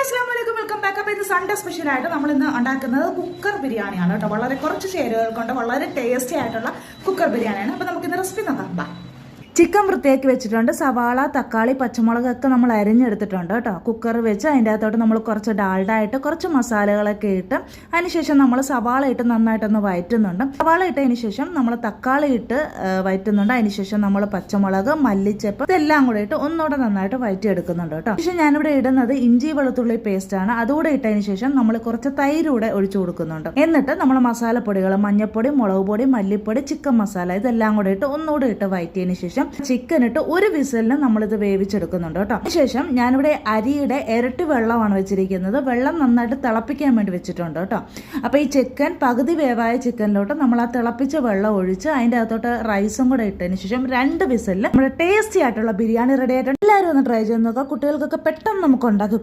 അസ്സലാമലൈക്കും, welcome back. അപ്പോൾ ഇത് സൺഡേ സ്പെഷ്യലായിട്ട് നമ്മൾ ഇന്ന് ഉണ്ടാക്കുന്നത് കുക്കർ ബിരിയാണിയാണ് കേട്ടോ. വളരെ കുറച്ച് ചേരുവകൾ കൊണ്ട് വളരെ ടേസ്റ്റി ആയിട്ടുള്ള കുക്കർ ബിരിയാണിയാണ്. അപ്പോൾ നമുക്കിന്ന് റെസിപ്പി നോക്കാം. ചിക്കൻ വൃത്തിയാക്കി വെച്ചിട്ടുണ്ട്. സവാള, തക്കാളി, പച്ചമുളകൊക്കെ നമ്മൾ അരിഞ്ഞെടുത്തിട്ടുണ്ട് കേട്ടോ. കുക്കർ വെച്ച് അതിൻ്റെ അകത്തോട്ട് നമ്മൾ കുറച്ച് ഡാൽഡായിട്ട് കുറച്ച് മസാലകളൊക്കെ ഇട്ട് അതിനുശേഷം നമ്മൾ സവാള ഇട്ട് നന്നായിട്ടൊന്ന് വഴറ്റുന്നുണ്ട്. സവാള ഇട്ടതിന് ശേഷം നമ്മൾ തക്കാളി ഇട്ട് വഴറ്റുന്നുണ്ട്. അതിനുശേഷം നമ്മൾ പച്ചമുളക്, മല്ലിച്ചപ്പ് ഇതെല്ലാം കൂടെ ഇട്ട് ഒന്നുകൂടെ നന്നായിട്ട് വഴറ്റിയെടുക്കുന്നുണ്ട് കേട്ടോ. പക്ഷേ ഞാനിവിടെ ഇടുന്നത് ഇഞ്ചി വെളുത്തുള്ളി പേസ്റ്റാണ്. അതുകൂടെ ഇട്ടതിന് ശേഷം നമ്മൾ കുറച്ച് തൈരൂടെ ഒഴിച്ചു കൊടുക്കുന്നുണ്ട്. എന്നിട്ട് നമ്മൾ മസാലപ്പൊടികൾ മഞ്ഞൾപ്പൊടി, മുളക് പൊടി, മല്ലിപ്പൊടി, ചിക്കൻ മസാല ഇതെല്ലാം കൂടെ ഇട്ട് ഒന്നുകൂടെ ഇട്ട് വഴറ്റിയതിന് ശേഷം ചിക്കൻ ഇട്ട് ഒരു വിസിലിന് നമ്മളിത് വേവിച്ചെടുക്കുന്നുണ്ട് കേട്ടോ. അതിനുശേഷം ഞാനിവിടെ അരിയുടെ ഇരട്ടി വെള്ളമാണ് വെച്ചിരിക്കുന്നത്. വെള്ളം നന്നായിട്ട് തിളപ്പിക്കാൻ വേണ്ടി വെച്ചിട്ടുണ്ട് കേട്ടോ. അപ്പോൾ ഈ ചിക്കൻ പകുതി വേവായ ചിക്കനിലോട്ട് നമ്മൾ ആ തിളപ്പിച്ച വെള്ളം ഒഴിച്ച് അതിൻ്റെ അകത്തോട്ട് റൈസും കൂടെ ഇട്ടതിന് ശേഷം 2 വിസിലിൽ നമ്മുടെ ടേസ്റ്റി ആയിട്ടുള്ള ബിരിയാണി റെഡി ആയിട്ടുണ്ട്. എല്ലാവരും ഒന്ന് ട്രൈ ചെയ്ത് നോക്കുക. കുട്ടികൾക്കൊക്കെ പെട്ടെന്ന് നമുക്ക് ഉണ്ടാക്കി